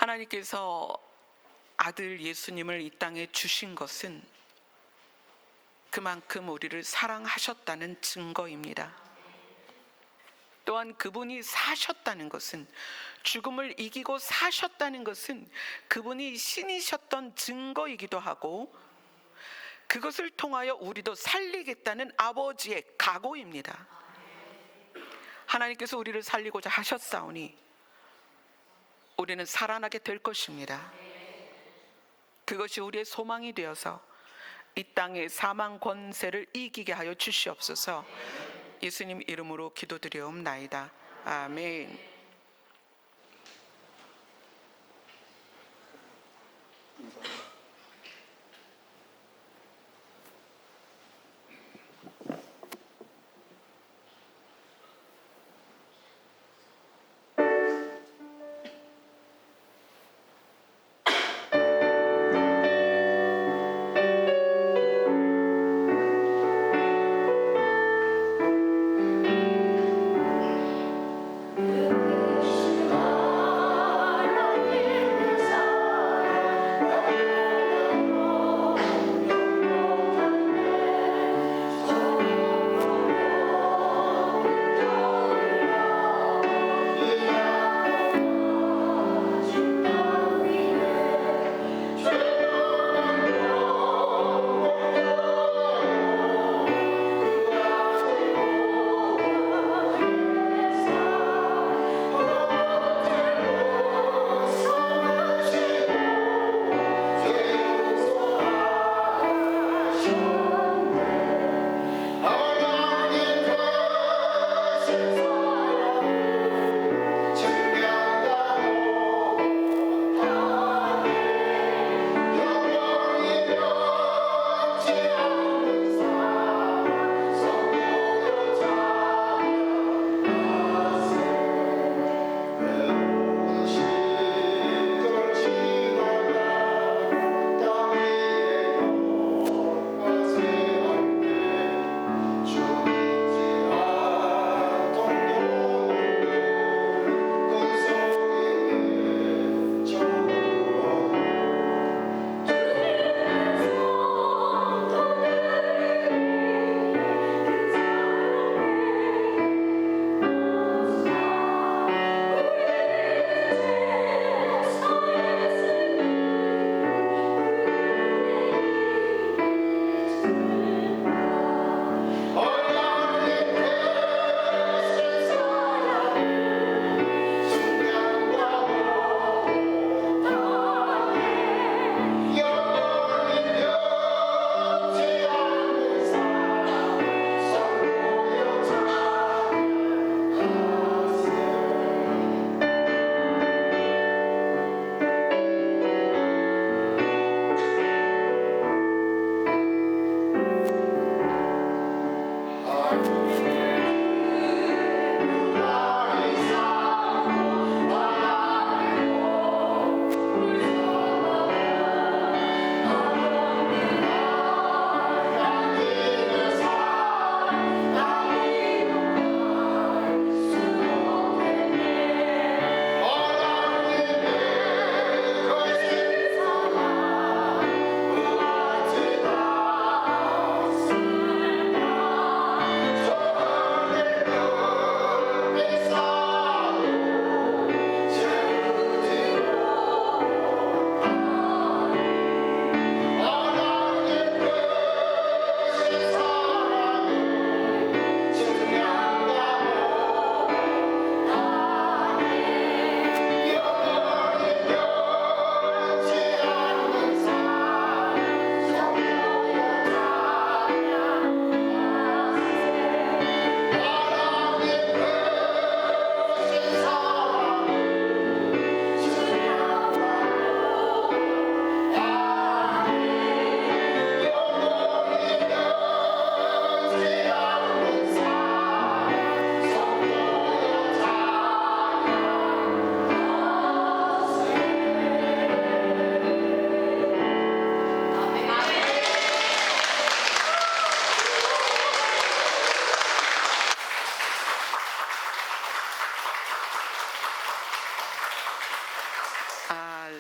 하나님께서 아들 예수님을 이 땅에 주신 것은 그만큼 우리를 사랑하셨다는 증거입니다. 또한 그분이 사셨다는 것은, 죽음을 이기고 사셨다는 것은 그분이 신이셨던 증거이기도 하고, 그것을 통하여 우리도 살리겠다는 아버지의 각오입니다. 하나님께서 우리를 살리고자 하셨사오니 우리는 살아나게 될 것입니다. 그것이 우리의 소망이 되어서 이 땅의 사망 권세를 이기게 하여 주시옵소서. 예수님 이름으로 기도드리옵나이다. 아멘.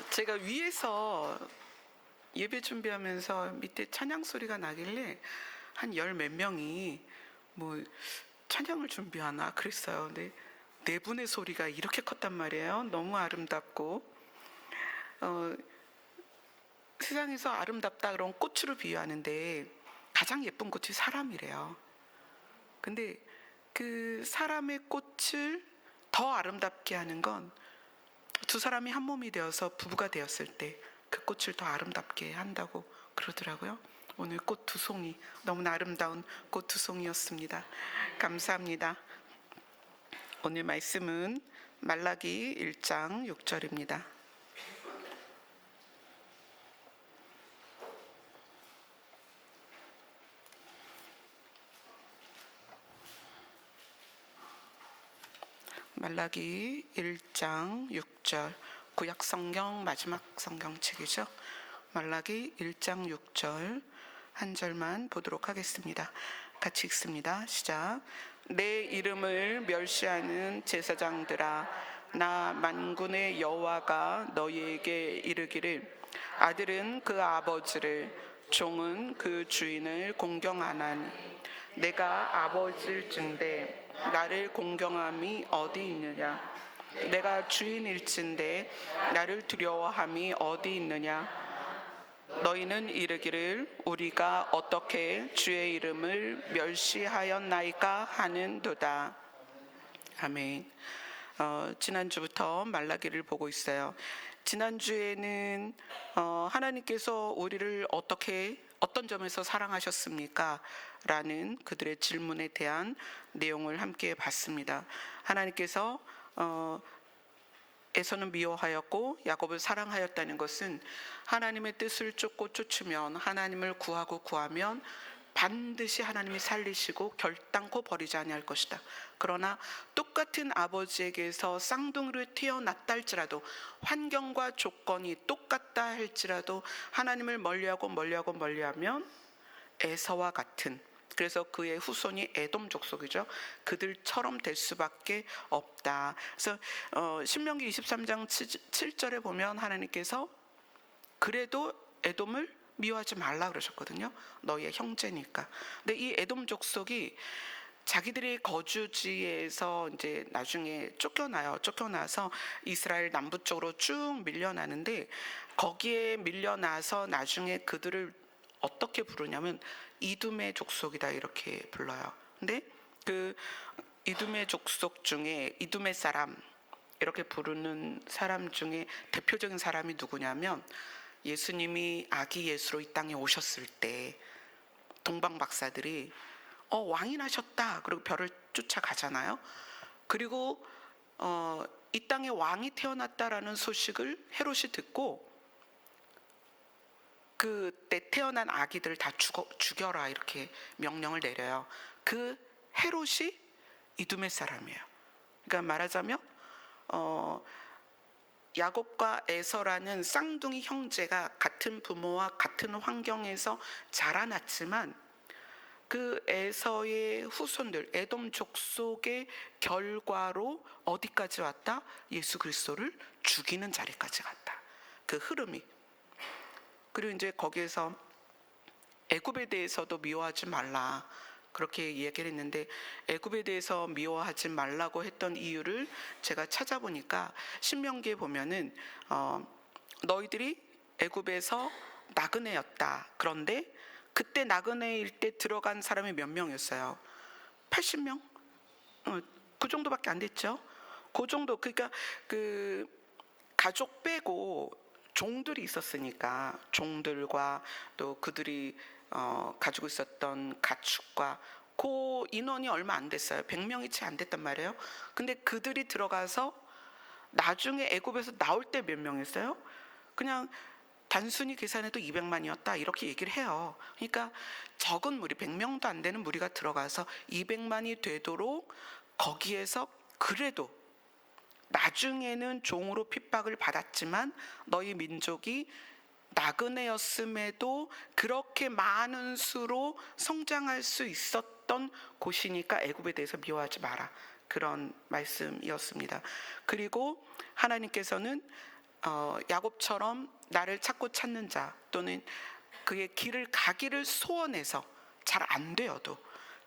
제가 위에서 예배 준비하면서 밑에 찬양 소리가 나길래 한 열 몇 명이 뭐 찬양을 준비하나 그랬어요. 근데 네 분의 소리가 이렇게 컸단 말이에요. 너무 아름답고 세상에서 아름답다 그런 꽃으로 비유하는데 가장 예쁜 꽃이 사람이래요. 근데 그 사람의 꽃을 더 아름답게 하는 건 두 사람이 한 몸이 되어서 부부가 되었을 때 그 꽃을 더 아름답게 한다고 그러더라고요. 오늘 꽃 두 송이, 너무나 아름다운 꽃 두 송이였습니다. 감사합니다. 오늘 말씀은 말라기 1장 6절입니다. 말라기 1장 6절, 구약 성경 마지막 성경책이죠. 말라기 1장 6절 한 절만 보도록 하겠습니다. 같이 읽습니다. 시작. 내 이름을 멸시하는 제사장들아, 나 만군의 여호와가 너희에게 이르기를, 아들은 그 아버지를, 종은 그 주인을 공경하나니 내가 아버지일진데 나를 공경함이 어디 있느냐? 내가 주인일진데 나를 두려워함이 어디 있느냐? 너희는 이르기를 우리가 어떻게 주의 이름을 멸시하였나이까 하는도다. 아멘. 지난주부터 말라기를 보고 있어요. 지난주에는 하나님께서 우리를 어떤 점에서 사랑하셨습니까? 라는 그들의 질문에 대한 내용을 함께 봤습니다. 하나님께서 에서는 미워하였고 야곱을 사랑하였다는 것은 하나님의 뜻을 쫓고 쫓으면, 하나님을 구하고 구하면 반드시 하나님이 살리시고 결단코 버리지 아니할 것이다. 그러나 똑같은 아버지에게서 쌍둥이로 태어났다 할지라도, 환경과 조건이 똑같다 할지라도 하나님을 멀리하면 에서와 같은, 그래서 그의 후손이 에돔 족속이죠. 그들처럼 될 수밖에 없다. 그래서 신명기 23장 7절에 보면 하나님께서 그래도 에돔을 미워하지 말라 그러셨거든요. 너희의 형제니까. 근데 이 에돔 족속이 자기들의 거주지에서 이제 나중에 쫓겨나서 이스라엘 남부 쪽으로 쭉 밀려나는데, 거기에 밀려나서 나중에 그들을 어떻게 부르냐면 이둠의 족속이다 이렇게 불러요. 근데 그 이둠의 족속 중에 이둠의 사람 이렇게 부르는 사람 중에 대표적인 사람이 누구냐면, 예수님이 아기 예수로 이 땅에 오셨을 때 동방 박사들이 왕이 나셨다 그리고 별을 쫓아가잖아요. 그리고 이 땅에 왕이 태어났다라는 소식을 헤롯이 듣고 그때 태어난 아기들 다 죽여라 이렇게 명령을 내려요. 그 헤롯이 이두메 사람이에요. 그러니까 말하자면 야곱과 에서라는 쌍둥이 형제가 같은 부모와 같은 환경에서 자라났지만, 그 에서의 후손들 에돔 족속의 결과로 어디까지 왔다? 예수 그리스도를 죽이는 자리까지 갔다. 그 흐름이. 그리고 이제 거기에서 애굽에 대해서도 미워하지 말라 그렇게 얘기를 했는데, 애굽에 대해서 미워하지 말라고 했던 이유를 제가 찾아보니까 신명기에 보면은 너희들이 애굽에서 나그네였다. 그런데 그때 나그네일 때 들어간 사람이 몇 명이었어요? 80명? 그 정도밖에 안 됐죠. 그 정도. 그러니까 그 가족 빼고 종들이 있었으니까, 종들과 또 그들이 가지고 있었던 가축과 그 인원이 얼마 안 됐어요. 100명이 채 안 됐단 말이에요. 근데 그들이 들어가서 나중에 애굽에서 나올 때 몇 명이었어요? 그냥 단순히 계산해도 200만이었다 이렇게 얘기를 해요. 그러니까 적은 무리, 100명도 안 되는 무리가 들어가서 200만이 되도록 거기에서, 그래도 나중에는 종으로 핍박을 받았지만 너희 민족이 나그네였음에도 그렇게 많은 수로 성장할 수 있었던 곳이니까 애굽에 대해서 미워하지 마라, 그런 말씀이었습니다. 그리고 하나님께서는 야곱처럼 나를 찾고 찾는 자, 또는 그의 길을 가기를 소원해서 잘 안 되어도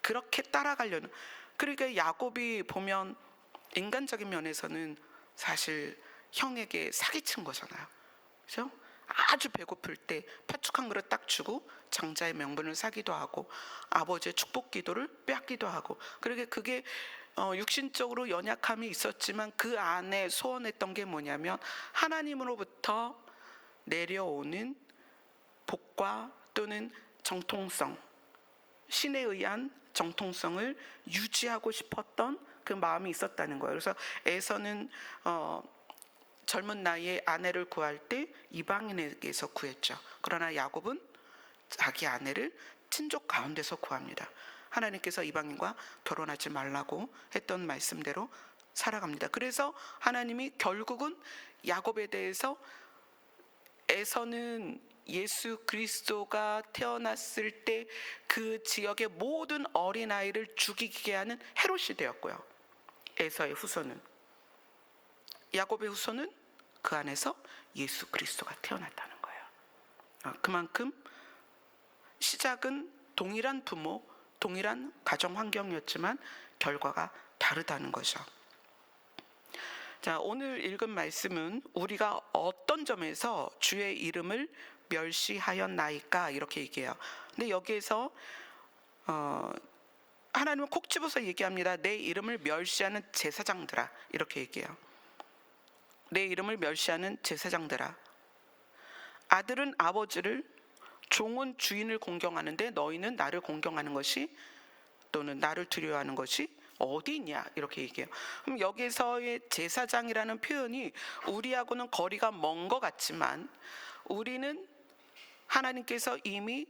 그렇게 따라가려는, 그러니까 야곱이 보면 인간적인 면에서는 사실 형에게 사기친 거잖아요. 그죠? 아주 배고플 때 팥죽 한 그릇 딱 주고 장자의 명분을 사기도 하고 아버지의 축복 기도를 빼앗기도 하고, 그러게 그게 육신적으로 연약함이 있었지만 그 안에 소원했던 게 뭐냐면 하나님으로부터 내려오는 복과 또는 정통성, 신에 의한 정통성을 유지하고 싶었던 그 마음이 있었다는 거예요. 그래서 에서는 젊은 나이에 아내를 구할 때 이방인에게서 구했죠. 그러나 야곱은 자기 아내를 친족 가운데서 구합니다. 하나님께서 이방인과 결혼하지 말라고 했던 말씀대로 살아갑니다. 그래서 하나님이 결국은 야곱에 대해서, 에서는 예수 그리스도가 태어났을 때 그 지역의 모든 어린아이를 죽이게 하는 헤롯이 되었고요. 에서의 후손은, 야곱의 후손은 그 안에서 예수 그리스도가 태어났다는 거예요. 그만큼 시작은 동일한 부모, 동일한 가정 환경이었지만 결과가 다르다는 거죠. 자, 오늘 읽은 말씀은 우리가 어떤 점에서 주의 이름을 멸시하였나이까 이렇게 얘기해요. 근데 여기에서 하나님은 콕 집어서 얘기합니다. 내 이름을 멸시하는 제사장들아, 이렇게 얘기해요. 내 이름을 멸시하는 제사장들아, 아들은 아버지를, 종은 주인을 공경하는데 너희는 나를 공경하는 것이, 또는 나를 두려워하는 것이 어디 있냐, 이렇게 얘기해요. 그럼 여기서의 제사장이라는 표현이 우리하고는 거리가 먼 것 같지만, 우리는 하나님께서 이미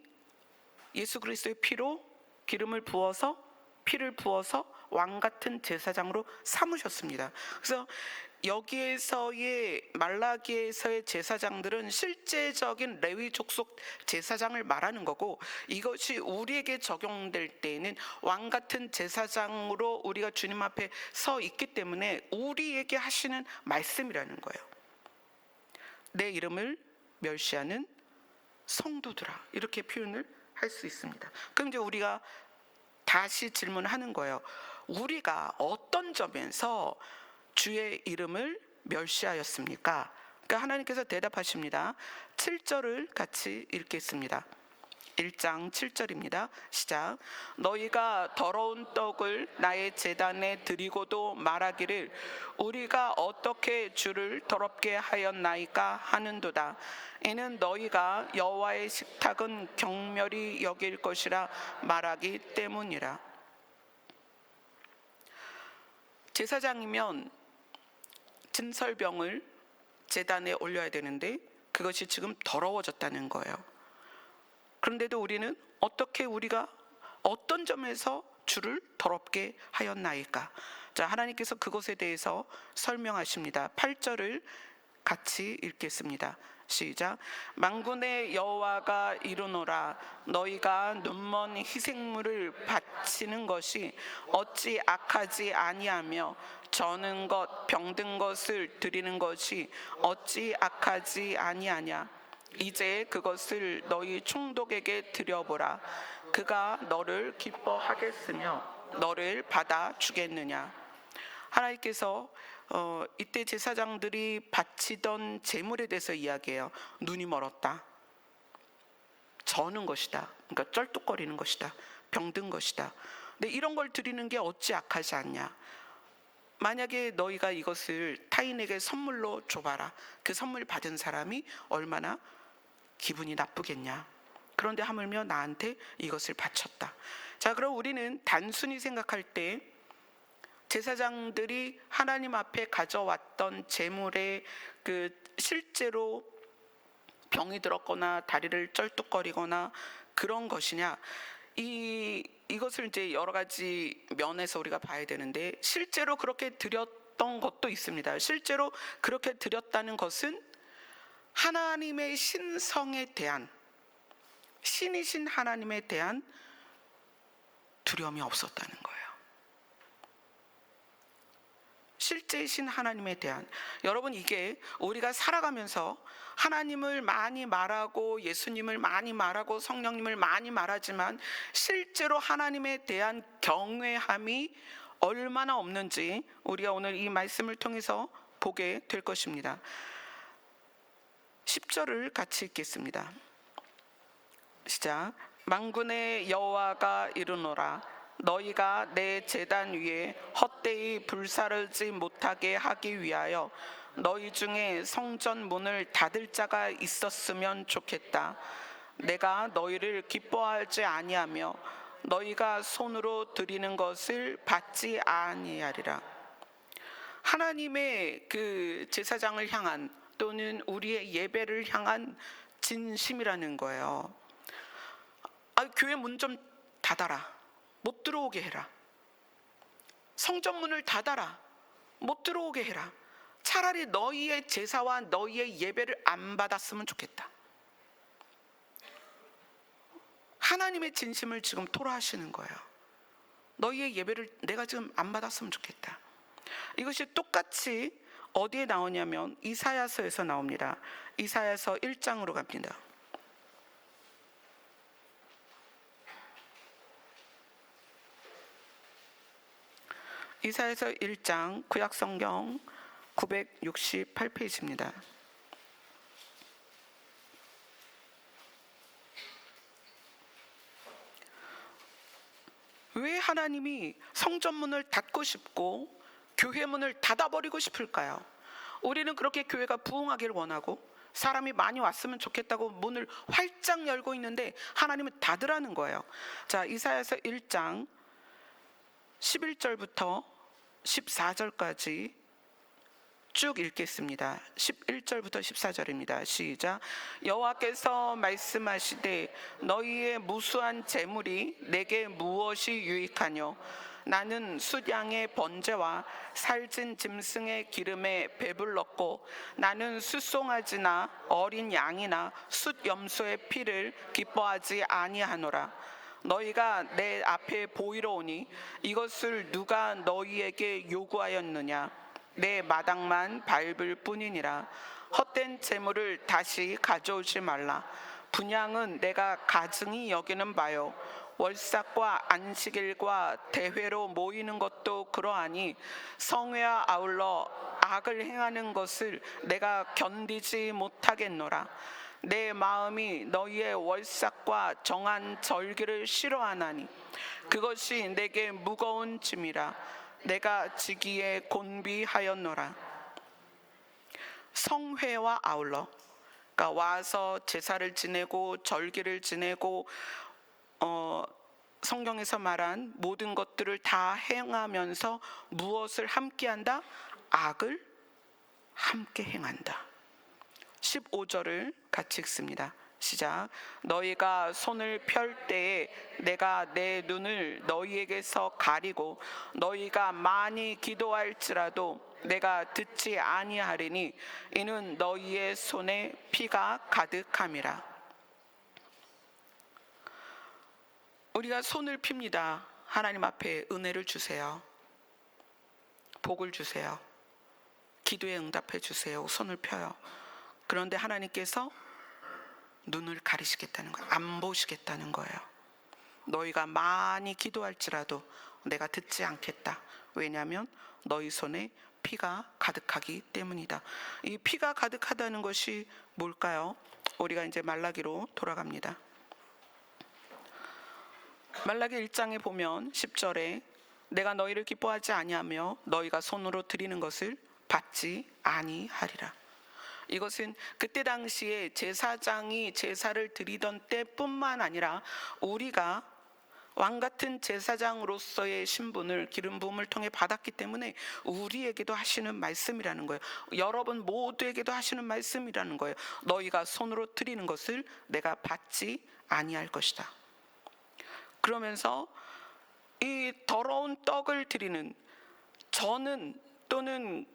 예수 그리스도의 피로 기름을 부어서, 피를 부어서 왕 같은 제사장으로 삼으셨습니다. 그래서 여기에서의 말라기에서의 제사장들은 실제적인 레위 족속 제사장을 말하는 거고, 이것이 우리에게 적용될 때에는 왕 같은 제사장으로 우리가 주님 앞에 서 있기 때문에 우리에게 하시는 말씀이라는 거예요. 내 이름을 멸시하는 성도들아, 이렇게 표현을 할 수 있습니다. 그럼 이제 우리가 다시 질문하는 거예요. 우리가 어떤 점에서 주의 이름을 멸시하였습니까? 그러니까 하나님께서 대답하십니다. 7절을 같이 읽겠습니다. 1장 7절입니다. 시작. 너희가 더러운 떡을 나의 제단에 드리고도 말하기를 우리가 어떻게 주를 더럽게 하였나이까 하는도다. 이는 너희가 여호와의 식탁은 경멸히 여길 것이라 말하기 때문이라. 제사장이면 진설병을 제단에 올려야 되는데 그것이 지금 더러워졌다는 거예요. 그런데도 우리는 어떻게, 우리가 어떤 점에서 주를 더럽게 하였나이까? 자, 하나님께서 그것에 대해서 설명하십니다. 8절을 같이 읽겠습니다. 시작. 만군의 여호와가 이르노라. 너희가 눈먼 희생물을 바치는 것이 어찌 악하지 아니하며 저는 것 병든 것을 드리는 것이 어찌 악하지 아니하냐. 이제 그것을 너희 총독에게 드려보라. 그가 너를 기뻐하겠으며 너를 받아 주겠느냐. 하나님께서 이때 제사장들이 바치던 제물에 대해서 이야기해요. 눈이 멀었다, 저는 것이다, 그러니까 쩔뚝거리는 것이다, 병든 것이다. 근데 이런 걸 드리는 게 어찌 악하지 않냐. 만약에 너희가 이것을 타인에게 선물로 줘봐라. 그 선물 받은 사람이 얼마나 기분이 나쁘겠냐. 그런데 하물며 나한테 이것을 바쳤다. 자, 그럼 우리는 단순히 생각할 때 제사장들이 하나님 앞에 가져왔던 제물에 그 실제로 병이 들었거나 다리를 쩔뚝거리거나 그런 것이냐, 이것을 이제 여러 가지 면에서 우리가 봐야 되는데, 실제로 그렇게 드렸던 것도 있습니다. 실제로 그렇게 드렸다는 것은 하나님의 신성에 대한, 신이신 하나님에 대한 두려움이 없었다는 거예요. 실제이신 하나님에 대한, 여러분 이게 우리가 살아가면서 하나님을 많이 말하고 예수님을 많이 말하고 성령님을 많이 말하지만 실제로 하나님에 대한 경외함이 얼마나 없는지 우리가 오늘 이 말씀을 통해서 보게 될 것입니다. 10절을 같이 읽겠습니다. 시작. 만군의 여호와가 이르노라, 너희가 내 제단 위에 헛되이 불사르지 못하게 하기 위하여 너희 중에 성전 문을 닫을 자가 있었으면 좋겠다. 내가 너희를 기뻐하지 아니하며 너희가 손으로 드리는 것을 받지 아니하리라. 하나님의 그 제사장을 향한 또는 우리의 예배를 향한 진심이라는 거예요. 교회 문 좀 닫아라, 못 들어오게 해라. 성전 문을 닫아라, 못 들어오게 해라. 차라리 너희의 제사와 너희의 예배를 안 받았으면 좋겠다. 하나님의 진심을 지금 토로하시는 거예요. 너희의 예배를 내가 지금 안 받았으면 좋겠다. 이것이 똑같이 어디에 나오냐면 이사야서에서 나옵니다. 이사야서 1장으로 갑니다. 이사야서 1장 구약성경 968페이지입니다. 왜 하나님이 성전문을 닫고 싶고 교회 문을 닫아버리고 싶을까요? 우리는 그렇게 교회가 부흥하기를 원하고 사람이 많이 왔으면 좋겠다고 문을 활짝 열고 있는데 하나님은 닫으라는 거예요. 자, 이사야서 1장 11절부터 14절까지 쭉 읽겠습니다. 11절부터 14절입니다. 시작. 여호와께서 말씀하시되 너희의 무수한 재물이 내게 무엇이 유익하뇨? 나는 숫양의 번제와 살찐 짐승의 기름에 배불렀고 나는 숫송아지나 어린 양이나 숫염소의 피를 기뻐하지 아니하노라. 너희가 내 앞에 보이러 오니 이것을 누가 너희에게 요구하였느냐? 내 마당만 밟을 뿐이니라. 헛된 재물을 다시 가져오지 말라. 분향은 내가 가증히 여기는 바요. 월삭과 안식일과 대회로 모이는 것도 그러하니 성회와 아울러 악을 행하는 것을 내가 견디지 못하겠노라. 내 마음이 너희의 월삭과 정한 절기를 싫어하나니 그것이 내게 무거운 짐이라. 내가 지기에 곤비하였노라. 성회와 아울러, 그러니까 와서 제사를 지내고 절기를 지내고 성경에서 말한 모든 것들을 다 행하면서 무엇을 함께한다? 악을 함께 행한다. 15절을 같이 읽습니다. 시작. 너희가 손을 펼 때에 내가 내 눈을 너희에게서 가리고 너희가 많이 기도할지라도 내가 듣지 아니하리니 이는 너희의 손에 피가 가득함이라. 우리가 손을 핍니다. 하나님 앞에 은혜를 주세요. 복을 주세요. 기도에 응답해 주세요. 손을 펴요. 그런데 하나님께서 눈을 가리시겠다는 거예요. 안 보시겠다는 거예요. 너희가 많이 기도할지라도 내가 듣지 않겠다. 왜냐하면 너희 손에 피가 가득하기 때문이다. 이 피가 가득하다는 것이 뭘까요? 우리가 이제 말라기로 돌아갑니다. 말라기 1장에 보면 10절에 내가 너희를 기뻐하지 아니하며 너희가 손으로 드리는 것을 받지 아니하리라. 이것은 그때 당시에 제사장이 제사를 드리던 때뿐만 아니라 우리가 왕같은 제사장으로서의 신분을 기름 부음을 통해 받았기 때문에 우리에게도 하시는 말씀이라는 거예요. 여러분 모두에게도 하시는 말씀이라는 거예요. 너희가 손으로 드리는 것을 내가 받지 아니할 것이다. 그러면서 이 더러운 떡을 드리는 저는 또는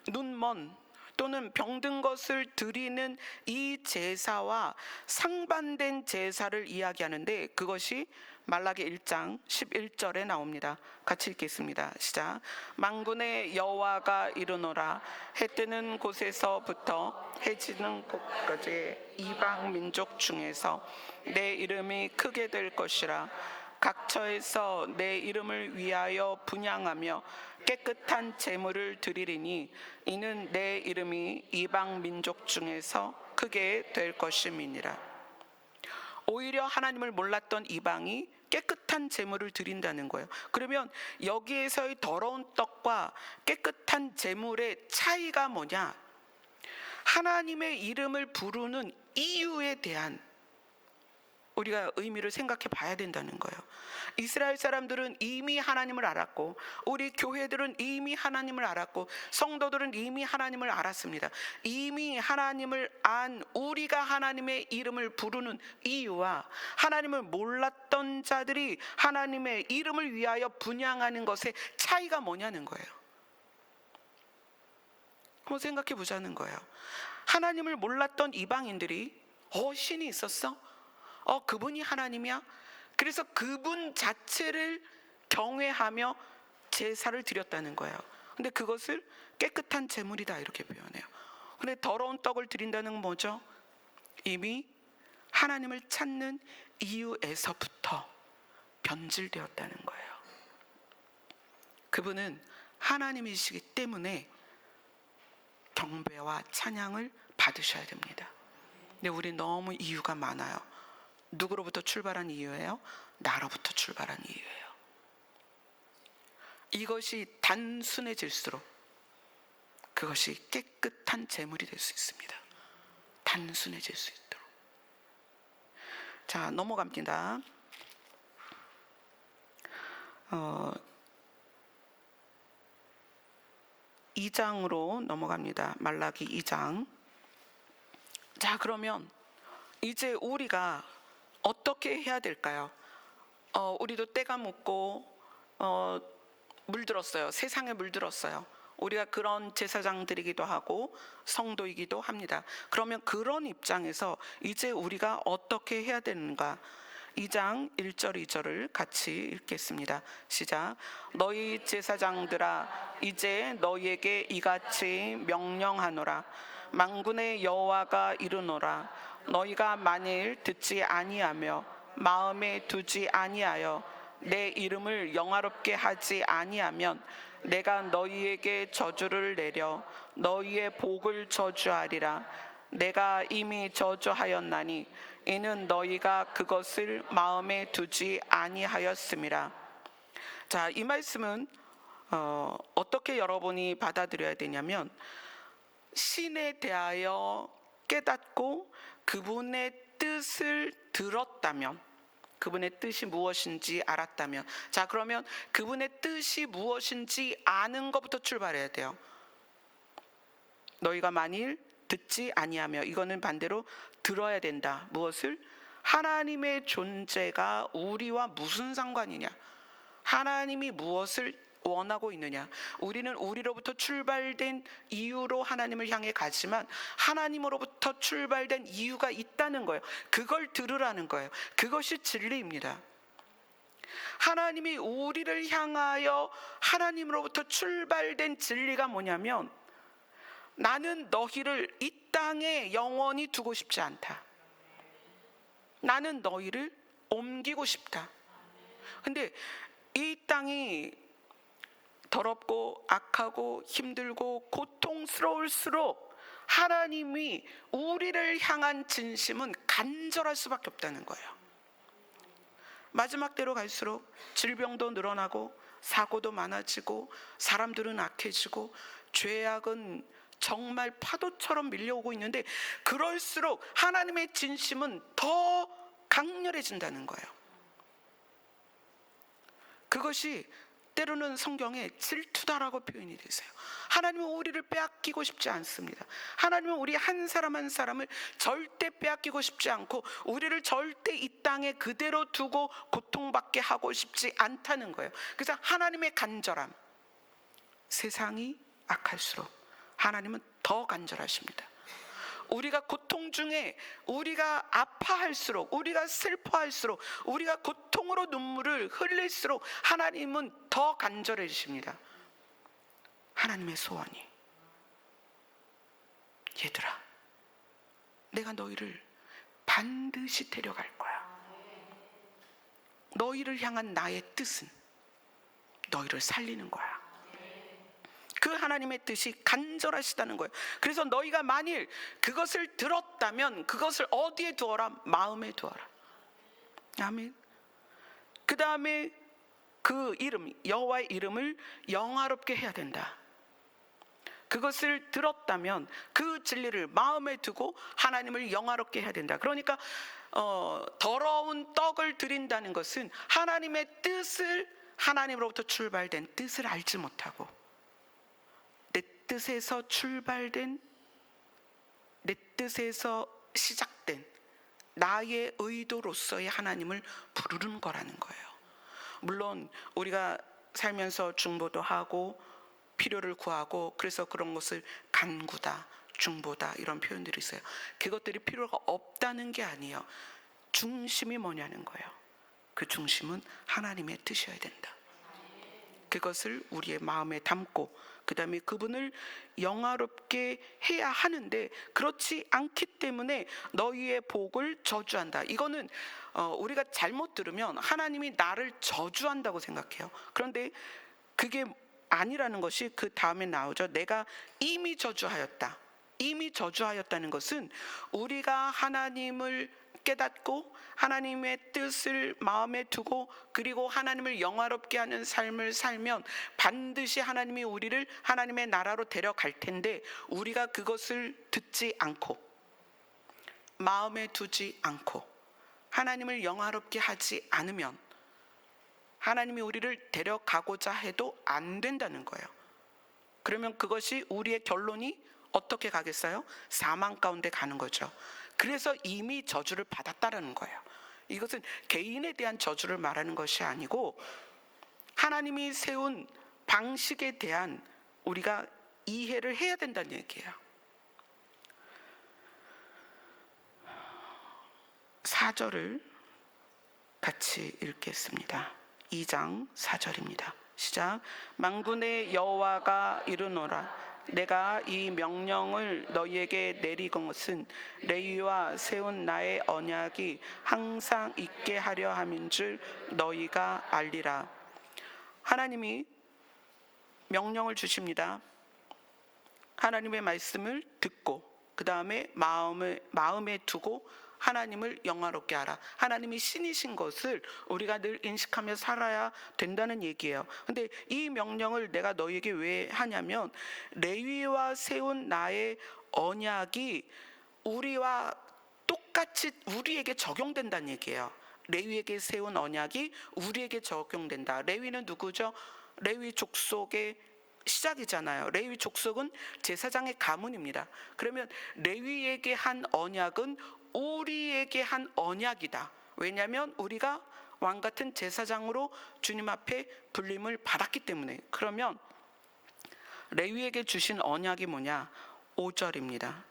눈먼 또는 병든 것을 드리는 이 제사와 상반된 제사를 이야기하는데 그것이 말라기 1장 11절에 나옵니다. 같이 읽겠습니다. 시작. 만군의 여호와가 이르노라. 해 뜨는 곳에서부터 해 지는 곳까지 이방 민족 중에서 내 이름이 크게 될 것이라. 각처에서 내 이름을 위하여 분향하며 깨끗한 제물을 드리리니 이는 내 이름이 이방 민족 중에서 크게 될 것임이니라. 오히려 하나님을 몰랐던 이방이 깨끗한 제물을 드린다는 거예요. 그러면 여기에서의 더러운 떡과 깨끗한 제물의 차이가 뭐냐? 하나님의 이름을 부르는 이유에 대한 우리가 의미를 생각해 봐야 된다는 거예요. 이스라엘 사람들은 이미 하나님을 알았고, 우리 교회들은 이미 하나님을 알았고, 성도들은 이미 하나님을 알았습니다. 이미 하나님을 안 우리가 하나님의 이름을 부르는 이유와 하나님을 몰랐던 자들이 하나님의 이름을 위하여 분향하는 것의 차이가 뭐냐는 거예요. 한번 생각해 보자는 거예요. 하나님을 몰랐던 이방인들이 신이 있었어? 그분이 하나님이야? 그래서 그분 자체를 경외하며 제사를 드렸다는 거예요. 근데 그것을 깨끗한 제물이다 이렇게 표현해요. 근데 더러운 떡을 드린다는 건 뭐죠? 이미 하나님을 찾는 이유에서부터 변질되었다는 거예요. 그분은 하나님이시기 때문에 경배와 찬양을 받으셔야 됩니다. 근데 우리 너무 이유가 많아요. 누구로부터 출발한 이유예요? 나로부터 출발한 이유예요. 이것이 단순해질수록 그것이 깨끗한 제물이 될 수 있습니다. 단순해질 수 있도록. 자, 넘어갑니다. 2장으로 넘어갑니다. 말라기 2장. 자, 그러면 이제 우리가 어떻게 해야 될까요? 우리도 때가 묻고 물들었어요. 세상에 물들었어요. 우리가 그런 제사장들이기도 하고 성도이기도 합니다. 그러면 그런 입장에서 이제 우리가 어떻게 해야 되는가? 2장 1절 2절을 같이 읽겠습니다. 시작. 너희 제사장들아, 이제 너희에게 이같이 명령하노라. 만군의 여호와가 이르노라. 너희가 만일 듣지 아니하며 마음에 두지 아니하여 내 이름을 영화롭게 하지 아니하면 내가 너희에게 저주를 내려 너희의 복을 저주하리라. 내가 이미 저주하였나니 이는 너희가 그것을 마음에 두지 아니하였음이라. 자, 이 말씀은 어떻게 여러분이 받아들여야 되냐면, 신에 대하여 깨닫고 그분의 뜻을 들었다면, 그분의 뜻이 무엇인지 알았다면, 자, 그러면 그분의 뜻이 무엇인지 아는 것부터 출발해야 돼요. 너희가 만일 듣지 아니하며, 이거는 반대로 들어야 된다. 무엇을? 하나님의 존재가 우리와 무슨 상관이냐? 하나님이 무엇을 원하고 있느냐? 우리는 우리로부터 출발된 이유로 하나님을 향해 가지만 하나님으로부터 출발된 이유가 있다는 거예요. 그걸 들으라는 거예요. 그것이 진리입니다. 하나님이 우리를 향하여 하나님으로부터 출발된 진리가 뭐냐면, 나는 너희를 이 땅에 영원히 두고 싶지 않다. 나는 너희를 옮기고 싶다. 근데 이 땅이 더럽고 악하고 힘들고 고통스러울수록 하나님이 우리를 향한 진심은 간절할 수밖에 없다는 거예요. 마지막 때로 갈수록 질병도 늘어나고 사고도 많아지고 사람들은 악해지고 죄악은 정말 파도처럼 밀려오고 있는데, 그럴수록 하나님의 진심은 더 강렬해진다는 거예요. 그것이 때로는 성경에 질투다라고 표현이 되세요. 하나님은 우리를 빼앗기고 싶지 않습니다. 하나님은 우리 한 사람 한 사람을 절대 빼앗기고 싶지 않고 우리를 절대 이 땅에 그대로 두고 고통받게 하고 싶지 않다는 거예요. 그래서 하나님의 간절함, 세상이 악할수록 하나님은 더 간절하십니다. 우리가 고통 중에 우리가 아파할수록, 우리가 슬퍼할수록, 우리가 고통으로 눈물을 흘릴수록 하나님은 더 간절해지십니다. 하나님의 소원이, 얘들아, 내가 너희를 반드시 데려갈 거야. 너희를 향한 나의 뜻은 너희를 살리는 거야. 그 하나님의 뜻이 간절하시다는 거예요. 그래서 너희가 만일 그것을 들었다면 그것을 어디에 두어라? 마음에 두어라. 아멘. 그 다음에 그 이름, 여호와의 이름을 영화롭게 해야 된다. 그것을 들었다면 그 진리를 마음에 두고 하나님을 영화롭게 해야 된다. 그러니까 더러운 떡을 드린다는 것은 하나님의 뜻을, 하나님으로부터 출발된 뜻을 알지 못하고 내 뜻에서 출발된, 내 뜻에서 시작된 나의 의도로서의 하나님을 부르는 거라는 거예요. 물론 우리가 살면서 중보도 하고 필요를 구하고, 그래서 그런 것을 간구다, 중보다 이런 표현들이 있어요. 그것들이 필요가 없다는 게 아니에요. 중심이 뭐냐는 거예요. 그 중심은 하나님의 뜻이어야 된다. 그것을 우리의 마음에 담고 그 다음에 그분을 영화롭게 해야 하는데, 그렇지 않기 때문에 너희의 복을 저주한다. 이거는 우리가 잘못 들으면 하나님이 나를 저주한다고 생각해요. 그런데 그게 아니라는 것이 그 다음에 나오죠. 내가 이미 저주하였다. 이미 저주하였다는 것은 우리가 하나님을 깨닫고 하나님의 뜻을 마음에 두고 그리고 하나님을 영화롭게 하는 삶을 살면 반드시 하나님이 우리를 하나님의 나라로 데려갈 텐데, 우리가 그것을 듣지 않고 마음에 두지 않고 하나님을 영화롭게 하지 않으면 하나님이 우리를 데려가고자 해도 안 된다는 거예요. 그러면 그것이 우리의 결론이 어떻게 가겠어요? 사망 가운데 가는 거죠. 그래서 이미 저주를 받았다라는 거예요. 이것은 개인에 대한 저주를 말하는 것이 아니고 하나님이 세운 방식에 대한 우리가 이해를 해야 된다는 얘기예요. 4절을 같이 읽겠습니다. 2장 4절입니다. 시작. 만군의 여호와가 이르노라. 내가 이 명령을 너희에게 내린 것은 레위와 세운 나의 언약이 항상 있게 하려 함인 줄 너희가 알리라. 하나님이 명령을 주십니다. 하나님의 말씀을 듣고 그 다음에 마음에 두고 하나님을 영화롭게 하라. 하나님이 신이신 것을 우리가 늘 인식하며 살아야 된다는 얘기예요. 근데 이 명령을 내가 너희에게 왜 하냐면 레위와 세운 나의 언약이 우리와 똑같이 우리에게 적용된다는 얘기예요. 레위에게 세운 언약이 우리에게 적용된다. 레위는 누구죠? 레위 족속의 시작이잖아요. 레위 족속은 제사장의 가문입니다. 그러면 레위에게 한 언약은 우리에게 한 언약이다. 왜냐하면 우리가 왕같은 제사장으로 주님 앞에 불림을 받았기 때문에. 그러면 레위에게 주신 언약이 뭐냐? 5절입니다.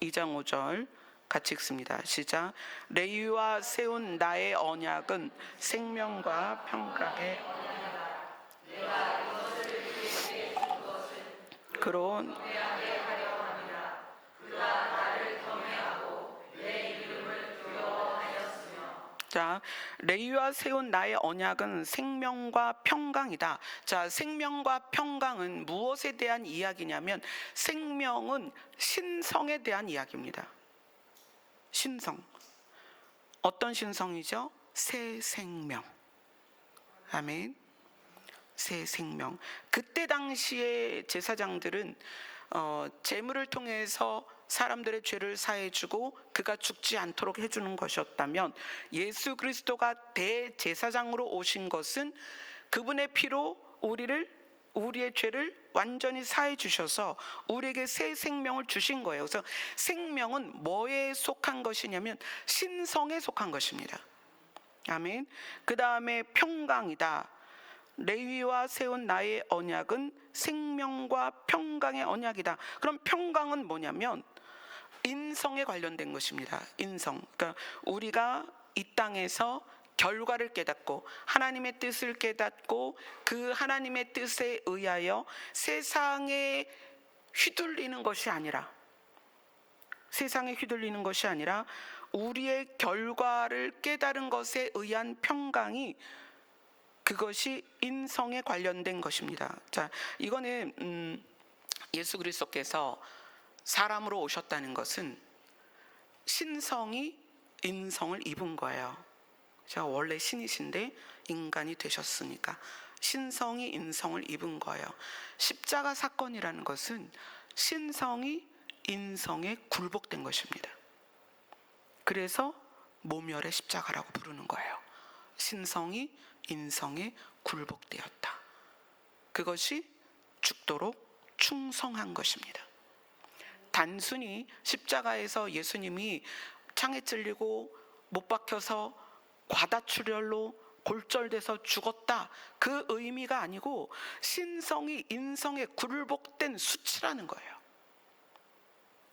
2장 5절 같이 읽습니다. 시작. 레위와 세운 나의 언약은 생명과 평강의 그로 자, 레위와 세운 나의 언약은 생명과 평강이다. 자, 생명과 평강은 무엇에 대한 이야기냐면 생명은 신성에 대한 이야기입니다. 신성. 어떤 신성이죠? 새 생명. 아멘. 새 생명. 그때 당시에 제사장들은 제물을 통해서 사람들의 죄를 사해주고 그가 죽지 않도록 해주는 것이었다면, 예수 그리스도가 대제사장으로 오신 것은 그분의 피로 우리의 죄를 완전히 사해 주셔서 우리에게 새 생명을 주신 거예요. 그래서 생명은 뭐에 속한 것이냐면 신성에 속한 것입니다. 아멘. 그 다음에 평강이다. 레위와 세운 나의 언약은 생명과 평강의 언약이다. 그럼 평강은 뭐냐면 인성에 관련된 것입니다. 인성. 그러니까 우리가 이 땅에서 결과를 깨닫고 하나님의 뜻을 깨닫고 그 하나님의 뜻에 의하여 세상에 휘둘리는 것이 아니라 우리의 결과를 깨달은 것에 의한 평강이, 그것이 인성에 관련된 것입니다. 자, 이거는 예수 그리스도께서 사람으로 오셨다는 것은 신성이 인성을 입은 거예요. 제가 원래 신이신데 인간이 되셨으니까 신성이 인성을 입은 거예요. 십자가 사건이라는 것은 신성이 인성에 굴복된 것입니다. 그래서 모멸의 십자가라고 부르는 거예요. 신성이 인성에 굴복되었다. 그것이 죽도록 충성한 것입니다. 단순히 십자가에서 예수님이 창에 찔리고 못 박혀서 과다출혈로 골절돼서 죽었다, 그 의미가 아니고 신성이 인성에 굴복된 수치라는 거예요.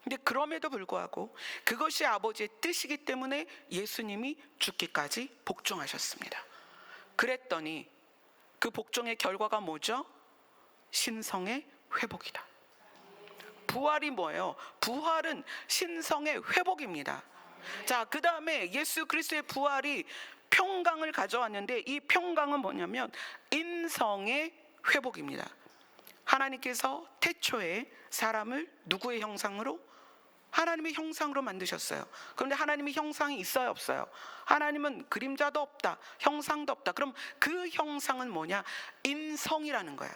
근데 그럼에도 불구하고 그것이 아버지의 뜻이기 때문에 예수님이 죽기까지 복종하셨습니다. 그랬더니 그 복종의 결과가 뭐죠? 신성의 회복이다. 부활이 뭐예요? 부활은 신성의 회복입니다. 자, 그 다음에 예수 그리스도의 부활이 평강을 가져왔는데, 이 평강은 뭐냐면 인성의 회복입니다. 하나님께서 태초에 사람을 누구의 형상으로? 하나님의 형상으로 만드셨어요. 그런데 하나님의 형상이 있어요, 없어요? 하나님은 그림자도 없다, 형상도 없다. 그럼 그 형상은 뭐냐? 인성이라는 거야.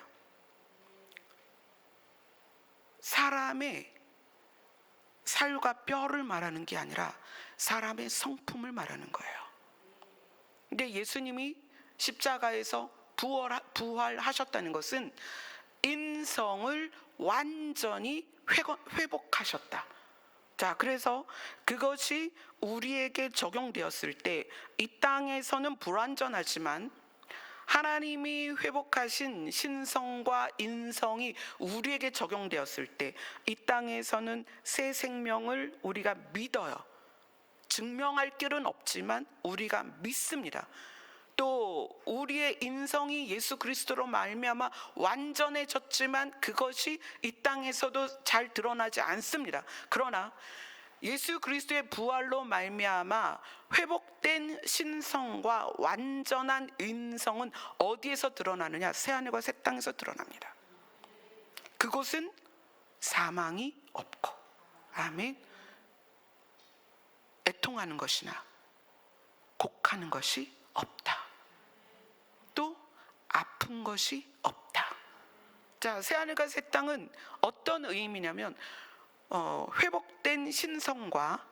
사람의 살과 뼈를 말하는 게 아니라 사람의 성품을 말하는 거예요. 근데 예수님이 십자가에서 부활하셨다는 것은 인성을 완전히 회복하셨다. 자, 그래서 그것이 우리에게 적용되었을 때 이 땅에서는 불완전하지만 하나님이 회복하신 신성과 인성이 우리에게 적용되었을 때 이 땅에서는 새 생명을 우리가 믿어요. 증명할 길은 없지만 우리가 믿습니다. 또 우리의 인성이 예수 그리스도로 말미암아 완전해졌지만 그것이 이 땅에서도 잘 드러나지 않습니다. 그러나 예수 그리스도의 부활로 말미암아 회복된 신성과 완전한 인성은 어디에서 드러나느냐? 새하늘과 새 땅에서 드러납니다. 그곳은 사망이 없고, 아멘, 애통하는 것이나 곡하는 것이 없다. 또 아픈 것이 없다. 자, 새하늘과 새 땅은 어떤 의미냐면 회복된 신성과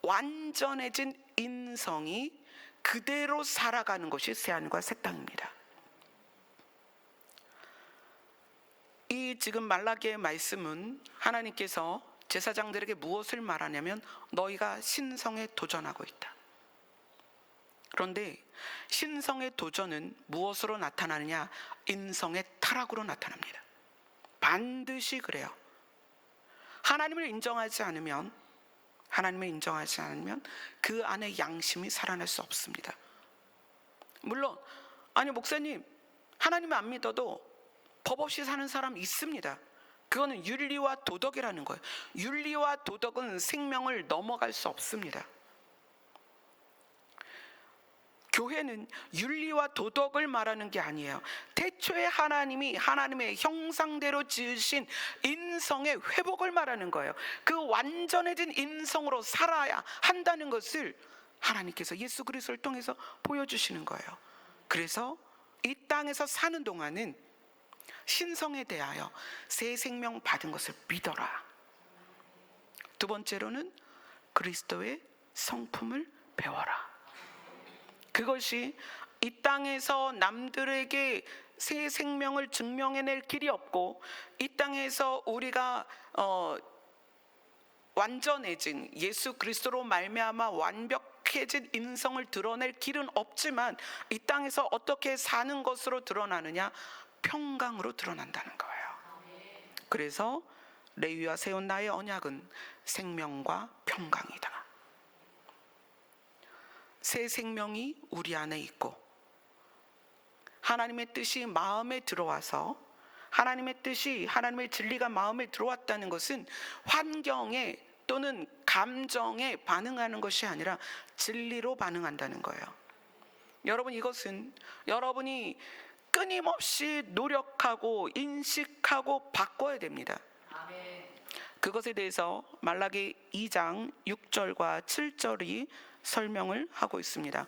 완전해진 인성이 그대로 살아가는 것이 새하늘과 새 땅입니다. 이 지금 말라기의 말씀은 하나님께서 제사장들에게 무엇을 말하냐면 너희가 신성에 도전하고 있다. 그런데 신성의 도전은 무엇으로 나타나느냐? 인성의 타락으로 나타납니다. 반드시 그래요. 하나님을 인정하지 않으면 그 안에 양심이 살아날 수 없습니다. 물론 아니 목사님, 하나님을 안 믿어도 법 없이 사는 사람 있습니다. 그거는 윤리와 도덕이라는 거예요. 윤리와 도덕은 생명을 넘어갈 수 없습니다. 교회는 윤리와 도덕을 말하는 게 아니에요. 태초에 하나님이 하나님의 형상대로 지으신 인성의 회복을 말하는 거예요. 그 완전해진 인성으로 살아야 한다는 것을 하나님께서 예수 그리스도를 통해서 보여주시는 거예요. 그래서 이 땅에서 사는 동안은 신성에 대하여 새 생명 받은 것을 믿어라. 두 번째로는 그리스도의 성품을 배워라. 그것이 이 땅에서 남들에게 새 생명을 증명해낼 길이 없고, 이 땅에서 우리가 완전해진 예수 그리스도로 말미암아 완벽해진 완벽해진 인성을 드러낼 길은 없지만 이 땅에서 어떻게 사는 것으로 드러나느냐? 평강으로 드러난다는 거예요. 그래서 레위와 세운 나의 언약은 생명과 평강이다. 새 생명이 우리 안에 있고 하나님의 뜻이 마음에 들어와서 하나님의 뜻이, 하나님의 진리가 마음에 들어왔다는 것은 환경에 또는 감정에 반응하는 것이 아니라 진리로 반응한다는 거예요. 여러분, 이것은 여러분이 끊임없이 노력하고 인식하고 바꿔야 됩니다. 그것에 대해서 말라기 2장 6절과 7절이 설명을 하고 있습니다.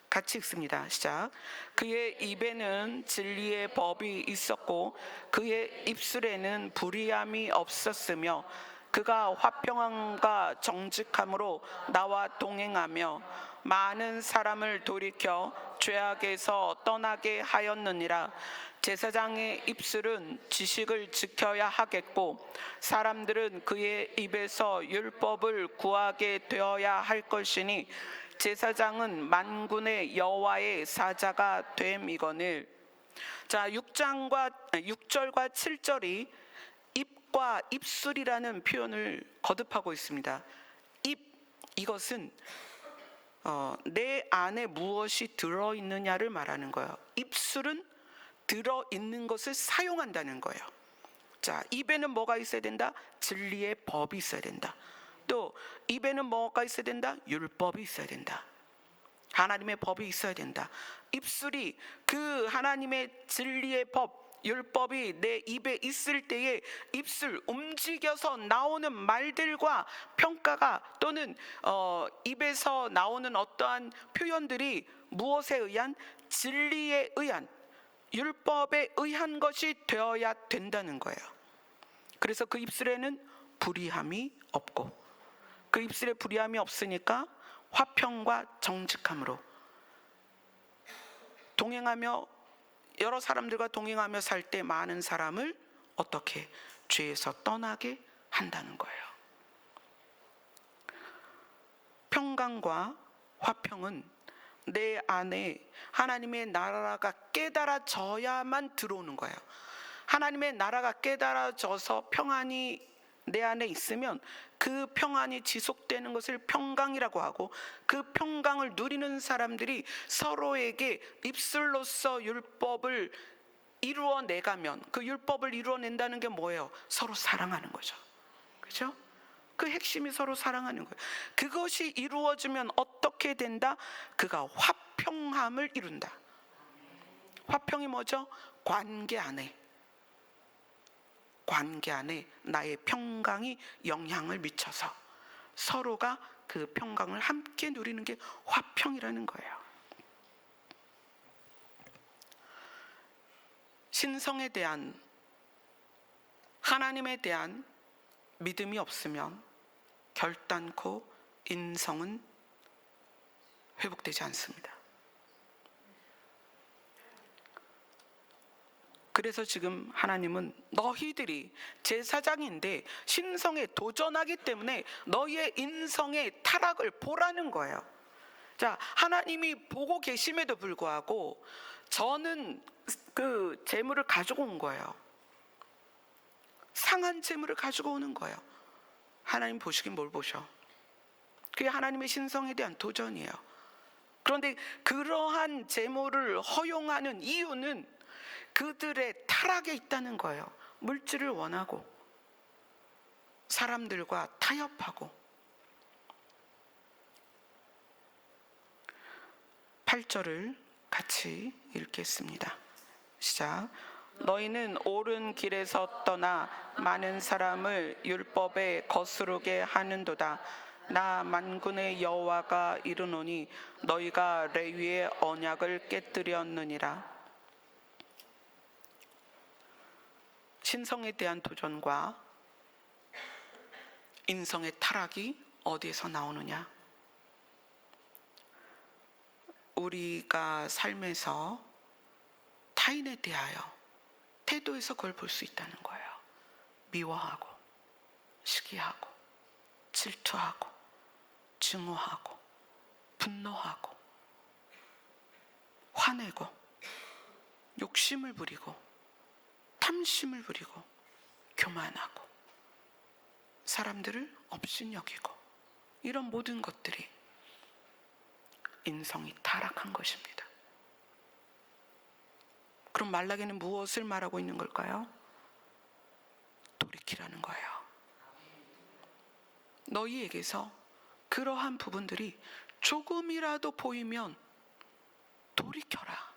같이 읽습니다. 시작. 그의 입에는 진리의 법이 있었고 그의 입술에는 불의함이 없었으며 그가 화평함과 정직함으로 나와 동행하며 많은 사람을 돌이켜 죄악에서 떠나게 하였느니라. 제사장의 입술은 지식을 지켜야 하겠고 사람들은 그의 입에서 율법을 구하게 되어야 할 것이니 제사장은 만군의 여호와의 사자가 됨이거늘. 자, 6절과 7절이 입과 입술이라는 표현을 거듭하고 있습니다. 입, 이것은 내 안에 무엇이 들어있느냐를 말하는 거예요. 입술은 들어있는 것을 사용한다는 거예요. 자, 입에는 뭐가 있어야 된다? 진리의 법이 있어야 된다. 또 입에는 뭐가 있어야 된다? 율법이 있어야 된다. 하나님의 법이 있어야 된다. 입술이 그 하나님의 진리의 법, 율법이 내 입에 있을 때에 입술 움직여서 나오는 말들과 평가가 또는 입에서 나오는 어떠한 표현들이 무엇에 의한? 진리에 의한, 율법에 의한 것이 되어야 된다는 거예요. 그래서 그 입술에는 불의함이 없고 그 입술에 불의함이 없으니까 화평과 정직함으로 동행하며 여러 사람들과 동행하며 살 때 많은 사람을 어떻게? 죄에서 떠나게 한다는 거예요. 평강과 화평은 내 안에 하나님의 나라가 깨달아져야만 들어오는 거예요. 하나님의 나라가 깨달아져서 평안이 내 안에 있으면 그 평안이 지속되는 것을 평강이라고 하고 그 평강을 누리는 사람들이 서로에게 입술로서 율법을 이루어내가면 그 율법을 이루어낸다는 게 뭐예요? 서로 사랑하는 거죠. 그렇죠? 그 핵심이 서로 사랑하는 거예요. 그것이 이루어지면 어떻게 된다? 그가 화평함을 이룬다. 화평이 뭐죠? 관계 안에 나의 평강이 영향을 미쳐서 서로가 그 평강을 함께 누리는 게 화평이라는 거예요. 신성에 대한, 하나님에 대한 믿음이 없으면 결단코 인성은 회복되지 않습니다. 그래서 지금 하나님은 너희들이 제사장인데 신성에 도전하기 때문에 너희의 인성의 타락을 보라는 거예요. 자, 하나님이 보고 계심에도 불구하고 저는 그 재물을 가지고 온 거예요. 상한 재물을 가지고 오는 거예요. 하나님 보시긴 뭘 보셔? 그게 하나님의 신성에 대한 도전이에요. 그런데 그러한 재물을 허용하는 이유는 그들의 타락에 있다는 거예요. 물질을 원하고 사람들과 타협하고. 8절을 같이 읽겠습니다. 시작. 너희는 옳은 길에서 떠나 많은 사람을 율법에 거스르게 하는도다. 나 만군의 여호와가 이르노니 너희가 레위의 언약을 깨뜨렸느니라. 신성에 대한 도전과 인성의 타락이 어디에서 나오느냐? 우리가 삶에서 타인에 대하여 태도에서 그걸 볼 수 있다는 거예요. 미워하고 시기하고 질투하고 증오하고 분노하고 화내고 욕심을 부리고 탐심을 부리고 교만하고 사람들을 업신여기고 이런 모든 것들이 인성이 타락한 것입니다. 그럼 말라기는 무엇을 말하고 있는 걸까요? 돌이키라는 거예요. 너희에게서 그러한 부분들이 조금이라도 보이면 돌이켜라.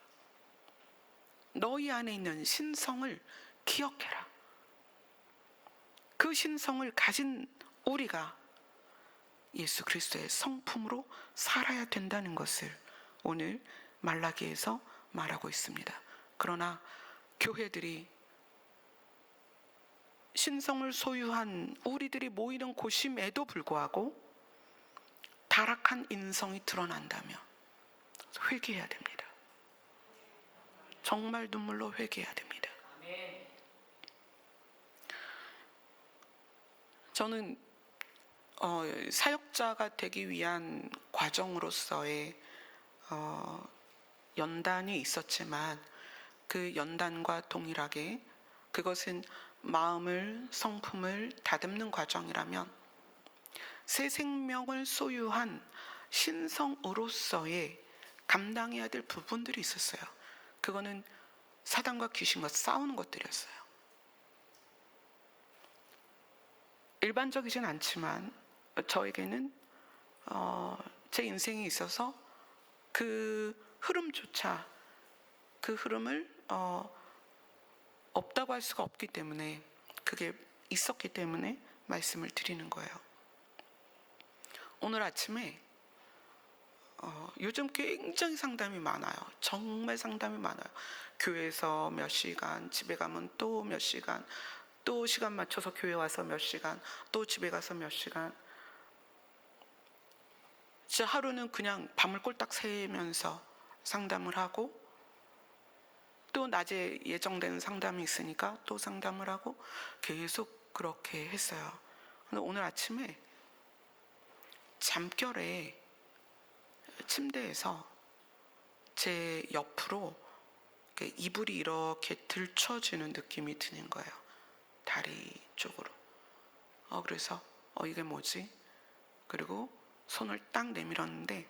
너희 안에 있는 신성을 기억해라. 그 신성을 가진 우리가 예수 그리스도의 성품으로 살아야 된다는 것을 오늘 말라기에서 말하고 있습니다. 그러나 교회들이 신성을 소유한 우리들이 모이는 곳임에도 불구하고 타락한 인성이 드러난다면 회개해야 됩니다. 정말 눈물로 회개해야 됩니다. 저는 사역자가 되기 위한 과정으로서의 연단이 있었지만 그 연단과 동일하게 그것은 마음을, 성품을 다듬는 과정이라면 새 생명을 소유한 신성으로서의 감당해야 될 부분들이 있었어요. 그거는 사단과 귀신과 싸우는 것들이었어요. 일반적이진 않지만 저에게는 제 인생에 있어서 그 흐름조차 그 흐름을 없다고 할 수가 없기 때문에 그게 있었기 때문에 말씀을 드리는 거예요. 오늘 아침에 요즘 굉장히 상담이 많아요. 정말 상담이 많아요. 교회에서 몇 시간, 집에 가면 또 몇 시간, 또 시간 맞춰서 교회 와서 몇 시간, 또 집에 가서 몇 시간. 진짜 하루는 그냥 밤을 꼴딱 새면서 상담을 하고 또 낮에 예정된 상담이 있으니까 또 상담을 하고 계속 그렇게 했어요. 근데 오늘 아침에 잠결에 침대에서 제 옆으로 이불이 이렇게 들쳐지는 느낌이 드는 거예요. 다리 쪽으로. 그래서 이게 뭐지? 그리고 손을 딱 내밀었는데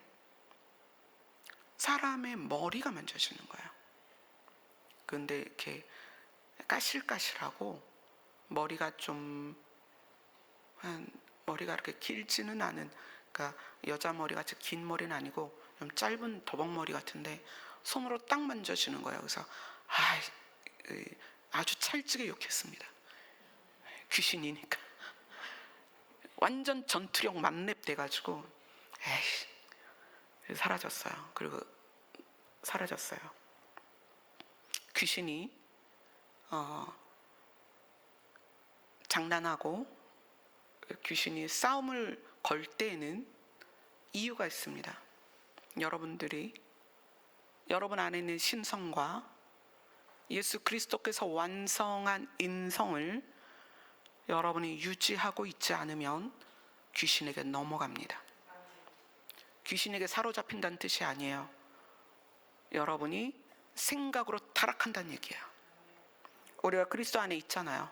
사람의 머리가 만져지는 거예요. 근데 이렇게 까실까실하고 머리가 머리가 이렇게 길지는 않은, 그러니까 여자 머리 같이 긴 머리는 아니고 좀 짧은 더벅머리 같은데 손으로 딱 만져지는 거예요. 그래서 아주 찰지게 욕했습니다. 귀신이니까. 완전 전투력 만렙 돼가지고 사라졌어요. 그리고 사라졌어요. 귀신이 장난하고 귀신이 싸움을 걸 때에는 이유가 있습니다. 여러분들이 여러분 안에 있는 신성과 예수 그리스도께서 완성한 인성을 여러분이 유지하고 있지 않으면 귀신에게 넘어갑니다. 귀신에게 사로잡힌다는 뜻이 아니에요. 여러분이 생각으로 타락한다는 얘기예요. 우리가 그리스도 안에 있잖아요.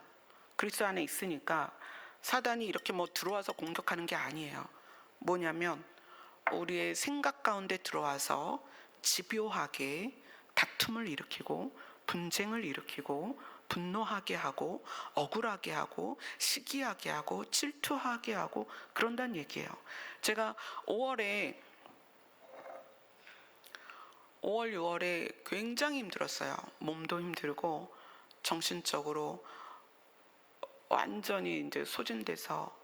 그리스도 안에 있으니까 사단이 이렇게 들어와서 공격하는 게 아니에요. 뭐냐면 우리의 생각 가운데 들어와서 집요하게 다툼을 일으키고 분쟁을 일으키고 분노하게 하고 억울하게 하고 시기하게 하고 질투하게 하고 그런다는 얘기예요. 제가 5월, 6월에 굉장히 힘들었어요. 몸도 힘들고 정신적으로 완전히 이제 소진돼서,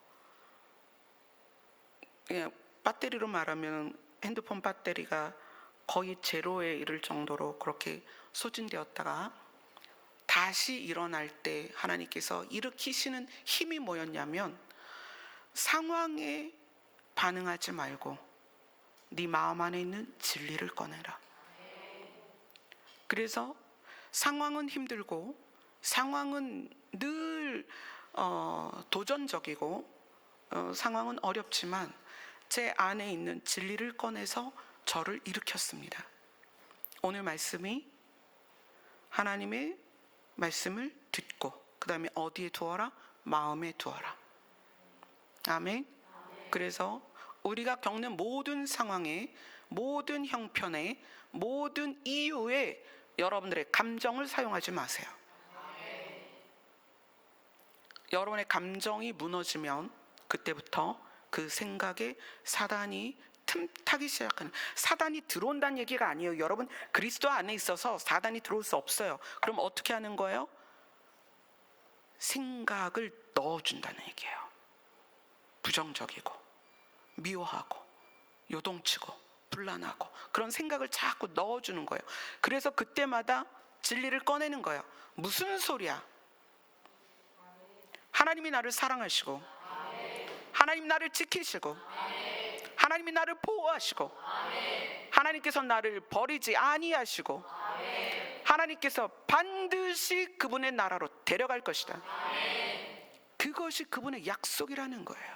그냥 배터리로 말하면 핸드폰 배터리가 거의 제로에 이를 정도로 그렇게 소진되었다가 다시 일어날 때 하나님께서 일으키시는 힘이 뭐였냐면 상황에 반응하지 말고 네 마음 안에 있는 진리를 꺼내라. 그래서 상황은 힘들고 상황은 늘 도전적이고 상황은 어렵지만 제 안에 있는 진리를 꺼내서 저를 일으켰습니다. 오늘 말씀이 하나님의 말씀을 듣고 그 다음에 어디에 두어라? 마음에 두어라. 아멘. 그래서 우리가 겪는 모든 상황에, 모든 형편에, 모든 이유에 여러분들의 감정을 사용하지 마세요. 여러분의 감정이 무너지면 그때부터 그 생각에 사단이 틈타기 시작하는, 사단이 들어온다는 얘기가 아니에요. 여러분 그리스도 안에 있어서 사단이 들어올 수 없어요. 그럼 어떻게 하는 거예요? 생각을 넣어준다는 얘기예요. 부정적이고 미워하고 요동치고 불안하고 그런 생각을 자꾸 넣어주는 거예요. 그래서 그때마다 진리를 꺼내는 거예요. 무슨 소리야? 하나님이 나를 사랑하시고 하나님 나를 지키시고 하나님이 나를 보호하시고 하나님께서 나를 버리지 아니하시고 하나님께서 반드시 그분의 나라로 데려갈 것이다. 그것이 그분의 약속이라는 거예요.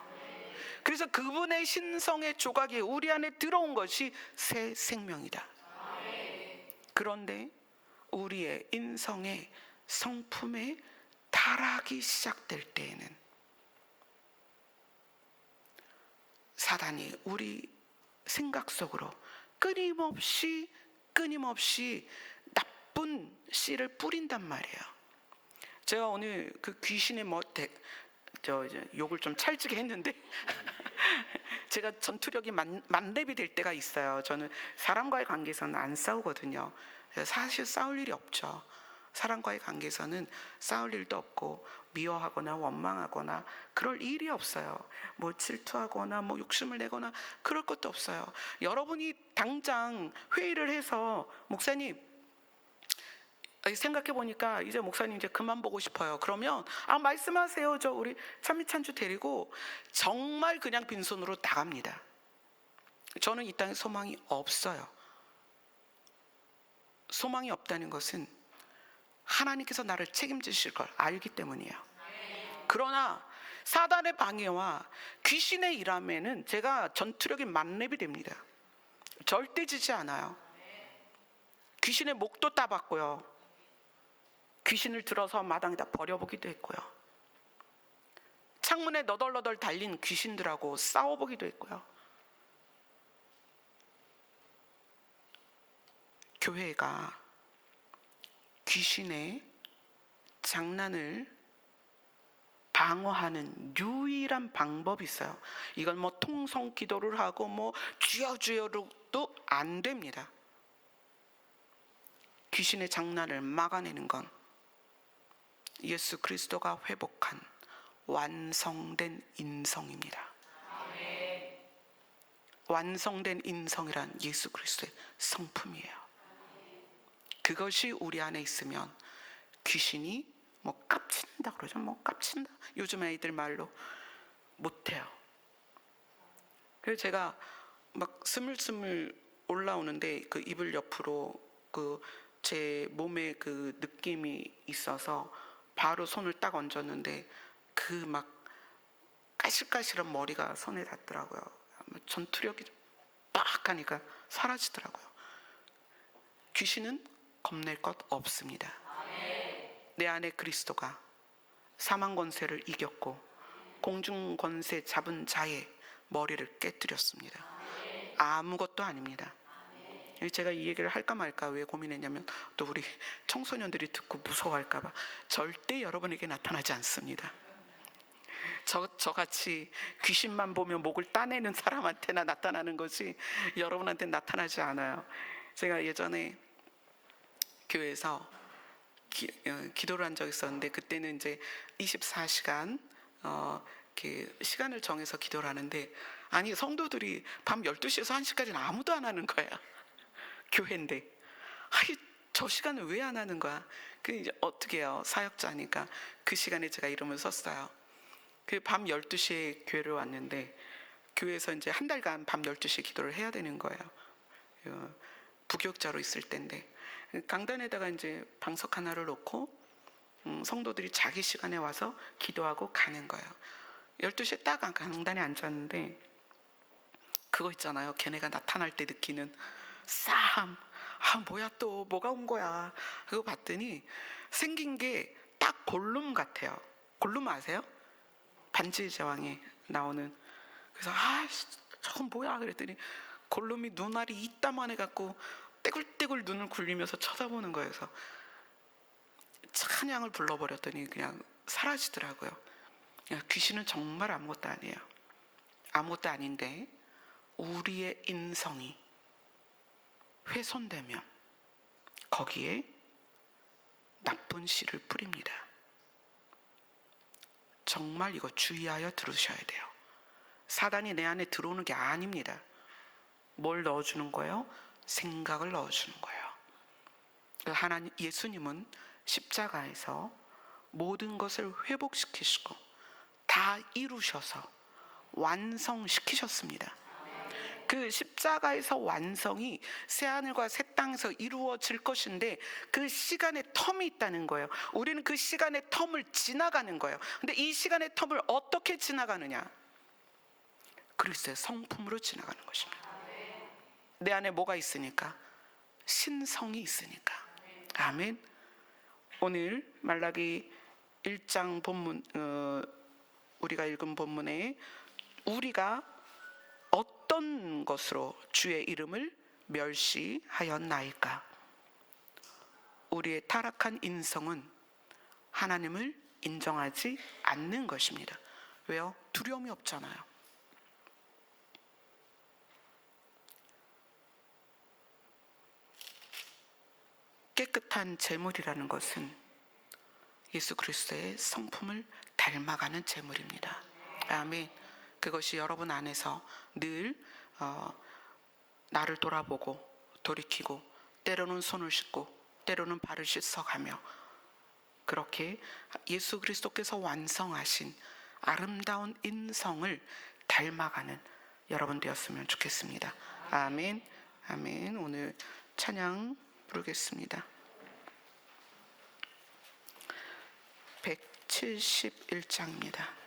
그래서 그분의 신성의 조각이 우리 안에 들어온 것이 새 생명이다. 그런데 우리의 인성의 성품에 타락이 시작될 때에는 사단이 우리 생각 속으로 끊임없이 나쁜 씨를 뿌린단 말이에요. 제가 오늘 그 귀신의 욕을 좀 찰지게 했는데 제가 전투력이 만렙이 될 때가 있어요. 저는 사람과의 관계에서는 안 싸우거든요. 사실 싸울 일이 없죠. 사람과의 관계에서는 싸울 일도 없고 미워하거나 원망하거나 그럴 일이 없어요. 뭐 질투하거나 뭐 욕심을 내거나 그럴 것도 없어요. 여러분이 당장 회의를 해서 목사님 생각해 보니까 이제 목사님 이제 그만 보고 싶어요. 그러면 말씀하세요. 저 우리 찬미찬주 데리고 정말 그냥 빈손으로 나갑니다. 저는 이 땅에 소망이 없어요. 소망이 없다는 것은 하나님께서 나를 책임지실 걸 알기 때문이에요. 그러나 사단의 방해와 귀신의 일함에는 제가 전투력이 만렙이 됩니다. 절대 지지 않아요. 귀신의 목도 따봤고요. 귀신을 들어서 마당에다 버려보기도 했고요. 창문에 너덜너덜 달린 귀신들하고 싸워보기도 했고요. 교회가 귀신의 장난을 방어하는 유일한 방법이 있어요. 이건 뭐 통성 기도를 하고 뭐 주여주여로도 안 됩니다. 귀신의 장난을 막아내는 건 예수 그리스도가 회복한 완성된 인성입니다. 완성된 인성이란 예수 그리스도의 성품이에요. 그것이 우리 안에 있으면 귀신이 뭐 깝친다 그러죠. 뭐 깝친다. 요즘 애들 말로 못해요. 그래서 제가 막 스물스물 올라오는데 그 이불 옆으로 그 제 몸에 그 느낌이 있어서 바로 손을 딱 얹었는데 그 막 까실까실한 머리가 손에 닿더라고요. 전투력이 빡 하니까 사라지더라고요. 귀신은 겁낼 것 없습니다. 내 안에 그리스도가 사망 권세를 이겼고 공중 권세 잡은 자의 머리를 깨뜨렸습니다. 아무것도 아닙니다. 제가 이 얘기를 할까 말까 왜 고민했냐면 또 우리 청소년들이 듣고 무서워할까 봐. 절대 여러분에게 나타나지 않습니다. 저같이 귀신만 보면 목을 따내는 사람한테나 나타나는 거지 여러분한테 나타나지 않아요. 제가 예전에 교회에서 기도를 한 적이 있었는데 그때는 이제 24시간 시간을 정해서 기도를 하는데 아니 성도들이 밤 12시에서 1시까지는 아무도 안 하는 거야. 교회인데 저 시간을 왜 안 하는 거야? 그 이제 어떻게 해요? 사역자니까 그 시간에 제가 이름을 썼어요. 그 밤 12시에 교회를 왔는데 교회에서 이제 한 달간 밤 12시에 기도를 해야 되는 거예요. 부교육자로 있을 때인데 강단에다가 이제 방석 하나를 놓고 성도들이 자기 시간에 와서 기도하고 가는 거예요. 12시에 딱 강단에 앉았는데 그거 있잖아요. 걔네가 나타날 때 느끼는 싸함. 뭐야, 또 뭐가 온 거야. 그거 봤더니 생긴 게 딱 골룸 같아요. 골룸 아세요? 반지의 제왕에 나오는. 그래서 저건 뭐야 그랬더니 골룸이 눈알이 이따만 해갖고 떼굴떼굴 눈을 굴리면서 쳐다보는 거예요. 그래서 찬양을 불러버렸더니 그냥 사라지더라고요. 귀신은 정말 아무것도 아니에요. 아무것도 아닌데 우리의 인성이 훼손되면 거기에 나쁜 씨를 뿌립니다. 정말 이거 주의하여 들으셔야 돼요. 사단이 내 안에 들어오는 게 아닙니다. 뭘 넣어주는 거예요? 생각을 넣어주는 거예요. 하나님, 예수님은 십자가에서 모든 것을 회복시키시고 다 이루셔서 완성시키셨습니다. 그 십자가에서 완성이 새하늘과 새 땅에서 이루어질 것인데 그 시간의 텀이 있다는 거예요. 우리는 그 시간의 텀을 지나가는 거예요. 근데 이 시간의 텀을 어떻게 지나가느냐? 그리스도의 성품으로 지나가는 것입니다. 내 안에 뭐가 있으니까? 신성이 있으니까. 아멘. 오늘 말라기 1장 본문, 우리가 읽은 본문에 우리가 어떤 것으로 주의 이름을 멸시하였나이까? 우리의 타락한 인성은 하나님을 인정하지 않는 것입니다. 왜요? 두려움이 없잖아요. 깨끗한 제물이라는 것은 예수 그리스도의 성품을 닮아가는 제물입니다. 아멘. 그것이 여러분 안에서 늘 나를 돌아보고 돌이키고 때로는 손을 씻고 때로는 발을 씻어가며 그렇게 예수 그리스도께서 완성하신 아름다운 인성을 닮아가는 여러분 되었으면 좋겠습니다. 아멘. 아멘. 오늘 찬양 부르겠습니다. 171장입니다.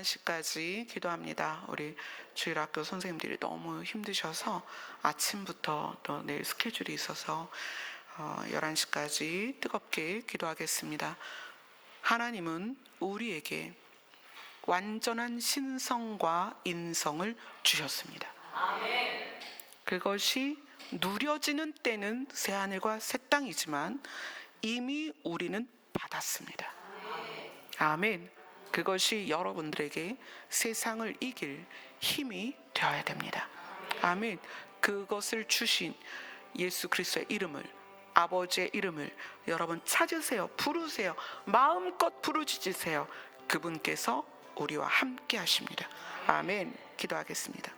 11시까지 기도합니다. 우리 주일학교 선생님들이 너무 힘드셔서 아침부터 또 내일 스케줄이 있어서 11시까지 뜨겁게 기도하겠습니다. 하나님은 우리에게 완전한 신성과 인성을 주셨습니다. 그것이 누려지는 때는 새하늘과 새 땅이지만 이미 우리는 받았습니다. 아멘. 그것이 여러분들에게 세상을 이길 힘이 되어야 됩니다. 아멘. 그것을 주신 예수 그리스도의 이름을, 아버지의 이름을 여러분 찾으세요. 부르세요. 마음껏 부르짖으세요. 그분께서 우리와 함께 하십니다. 아멘. 기도하겠습니다.